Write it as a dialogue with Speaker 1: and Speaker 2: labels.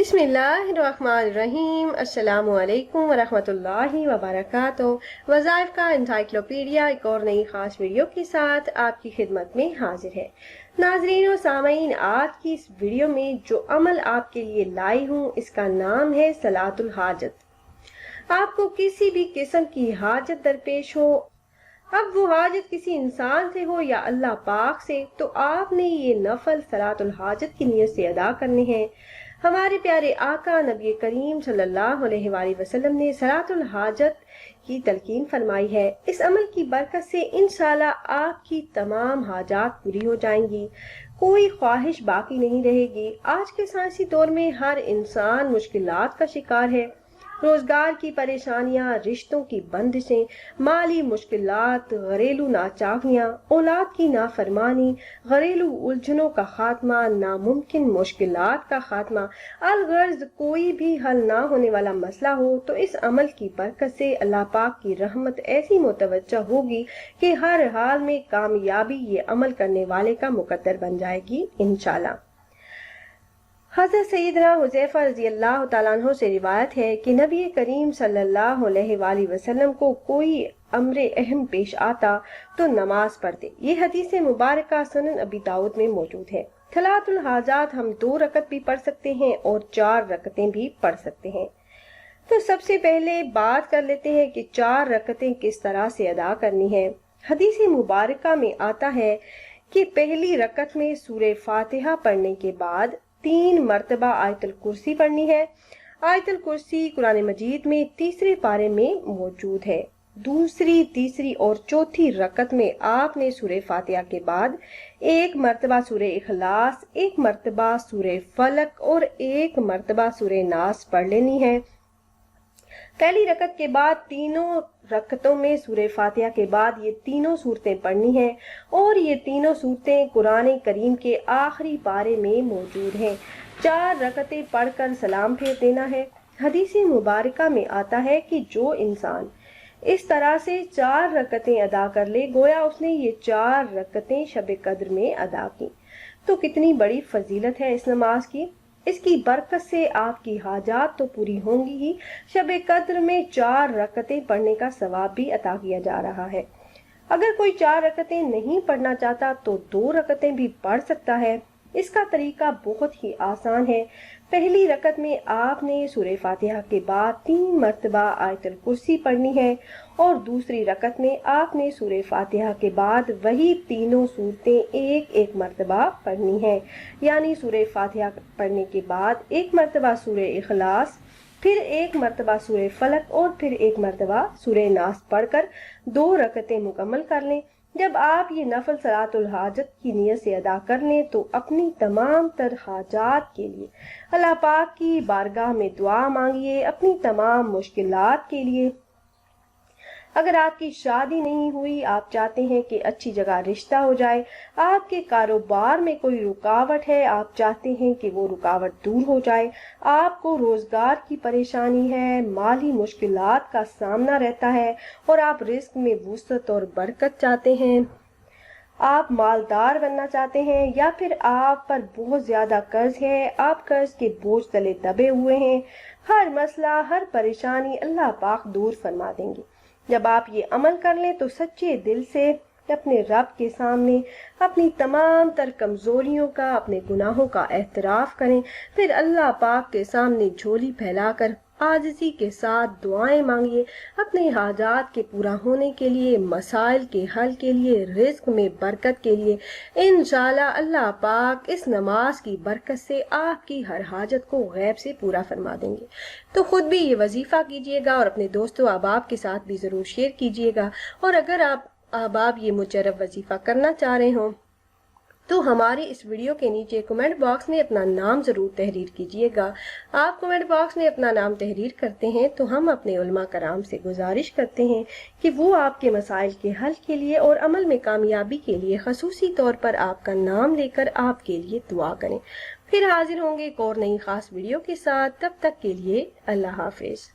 Speaker 1: بسم اللہ الرحمن الرحیم۔ السلام علیکم ورحمۃ اللہ وبرکاتہ۔ وظائف کا انسائکلوپیڈیا ایک اور نئی خاص ویڈیو کے ساتھ آپ کی خدمت میں حاضر ہے۔ ناظرین و سامعین، آج کی اس ویڈیو میں جو عمل آپ کے لیے لائی ہوں اس کا نام ہے صلاۃ الحاجت۔ آپ کو کسی بھی قسم کی حاجت درپیش ہو، اب وہ حاجت کسی انسان سے ہو یا اللہ پاک سے، تو آپ نے یہ نفل صلاۃ الحاجت کی نیت سے ادا کرنے ہیں۔ ہمارے پیارے آقا نبی کریم صلی اللہ علیہ وآلہ وسلم نے صلاۃ الحاجت کی تلقین فرمائی ہے۔ اس عمل کی برکت سے انشاءاللہ آپ کی تمام حاجات پوری ہو جائیں گی، کوئی خواہش باقی نہیں رہے گی۔ آج کے سائنسی دور میں ہر انسان مشکلات کا شکار ہے۔ روزگار کی پریشانیاں، رشتوں کی بندشیں، مالی مشکلات، گھریلو ناچاکیاں، اولاد کی نافرمانی، گھریلو الجھنوں کا خاتمہ، ناممکن مشکلات کا خاتمہ، الغرض کوئی بھی حل نہ ہونے والا مسئلہ ہو تو اس عمل کی برکت سے اللہ پاک کی رحمت ایسی متوجہ ہوگی کہ ہر حال میں کامیابی یہ عمل کرنے والے کا مقدر بن جائے گی انشاءاللہ۔ حضرت سیدنا حذیفہ رضی اللہ تعالیٰ عنہ سے روایت ہے کہ نبی کریم صلی اللہ علیہ وآلہ وسلم کو کوئی امر اہم پیش آتا تو نماز پڑھتے۔ یہ حدیث مبارکہ سنن ابی داؤد میں موجود ہے۔ صلاۃ الحاجات ہم 2 رکعت بھی پڑھ سکتے ہیں اور 4 رکعتیں بھی پڑھ سکتے ہیں۔ تو سب سے پہلے بات کر لیتے ہیں کہ 4 رکعتیں کس طرح سے ادا کرنی ہیں۔ حدیث مبارکہ میں آتا ہے کہ پہلی رکعت میں سورہ فاتحہ پڑھنے کے بعد 3 مرتبہ آیت الکرسی پڑھنی ہے۔ آیت الکرسی قرآن مجید میں 3 پارے میں موجود ہے۔ دوسری، تیسری اور چوتھی رکعت میں آپ نے سورہ فاتحہ کے بعد 1 مرتبہ سورہ اخلاص، 1 مرتبہ سورہ فلق اور 1 مرتبہ سورہ ناس پڑھ لینی ہے۔ پہلی رکعت کے بعد تینوں رکعتوں میں سورہ فاتحہ کے بعد یہ تینوں صورتیں پڑھنی ہیں اور یہ تینوں صورتیں قرآن کریم کے آخری پارے میں موجود ہیں۔ 4 رکعتیں پڑھ کر سلام پھیر دینا ہے۔ حدیث مبارکہ میں آتا ہے کہ جو انسان اس طرح سے 4 رکعتیں ادا کر لے گویا اس نے یہ 4 رکعتیں شب قدر میں ادا کی۔ تو کتنی بڑی فضیلت ہے اس نماز کی۔ اس کی برکت سے آپ کی حاجات تو پوری ہوں گی ہی، شب قدر میں 4 رکعتیں پڑھنے کا ثواب بھی عطا کیا جا رہا ہے۔ اگر کوئی 4 رکعتیں نہیں پڑھنا چاہتا تو 2 رکعتیں بھی پڑھ سکتا ہے۔ اس کا طریقہ بہت ہی آسان ہے۔ پہلی رکعت میں آپ نے سورہ فاتحہ کے بعد 3 مرتبہ آیت الکرسی پڑھنی ہے اور دوسری رکعت میں آپ نے سورہ فاتحہ کے بعد وہی تینوں صورتیں 1 مرتبہ پڑھنی ہے، یعنی سورہ فاتحہ پڑھنے کے بعد 1 مرتبہ سورہ اخلاص، پھر 1 مرتبہ سورہ فلق اور پھر 1 مرتبہ سورہ ناس پڑھ کر 2 رکعتیں مکمل کر لیں۔ جب آپ یہ نفل صلاۃ الحاجت کی نیت سے ادا کر لیں تو اپنی تمام تر حاجات کے لیے اللہ پاک کی بارگاہ میں دعا مانگیے، اپنی تمام مشکلات کے لیے۔ اگر آپ کی شادی نہیں ہوئی، آپ چاہتے ہیں کہ اچھی جگہ رشتہ ہو جائے، آپ کے کاروبار میں کوئی رکاوٹ ہے، آپ چاہتے ہیں کہ وہ رکاوٹ دور ہو جائے، آپ کو روزگار کی پریشانی ہے، مالی مشکلات کا سامنا رہتا ہے اور آپ رزق میں وسعت اور برکت چاہتے ہیں، آپ مالدار بننا چاہتے ہیں، یا پھر آپ پر بہت زیادہ قرض ہے، آپ قرض کے بوجھ تلے دبے ہوئے ہیں، ہر مسئلہ، ہر پریشانی اللہ پاک دور فرما دیں گے۔ جب آپ یہ عمل کر لیں تو سچے دل سے اپنے رب کے سامنے اپنی تمام تر کمزوریوں کا، اپنے گناہوں کا اعتراف کریں، پھر اللہ پاک کے سامنے جھولی پھیلا کر عاجزی کے ساتھ دعائیں مانگیے، اپنے حاجات کے پورا ہونے کے لیے، مسائل کے حل کے لیے، رزق میں برکت کے لیے۔ انشاءاللہ اللہ پاک اس نماز کی برکت سے آپ کی ہر حاجت کو غیب سے پورا فرما دیں گے۔ تو خود بھی یہ وظیفہ کیجیے گا اور اپنے دوستوں احباب کے ساتھ بھی ضرور شیئر کیجیے گا، اور اگر آپ احباب یہ مجرب وظیفہ کرنا چاہ رہے ہوں تو ہمارے اس ویڈیو کے نیچے کمنٹ باکس میں اپنا نام ضرور تحریر کیجیے گا۔ آپ کمنٹ باکس میں اپنا نام تحریر کرتے ہیں تو ہم اپنے علماء کرام سے گزارش کرتے ہیں کہ وہ آپ کے مسائل کے حل کے لیے اور عمل میں کامیابی کے لیے خصوصی طور پر آپ کا نام لے کر آپ کے لیے دعا کریں۔ پھر حاضر ہوں گے ایک اور نئی خاص ویڈیو کے ساتھ، تب تک کے لیے اللہ حافظ۔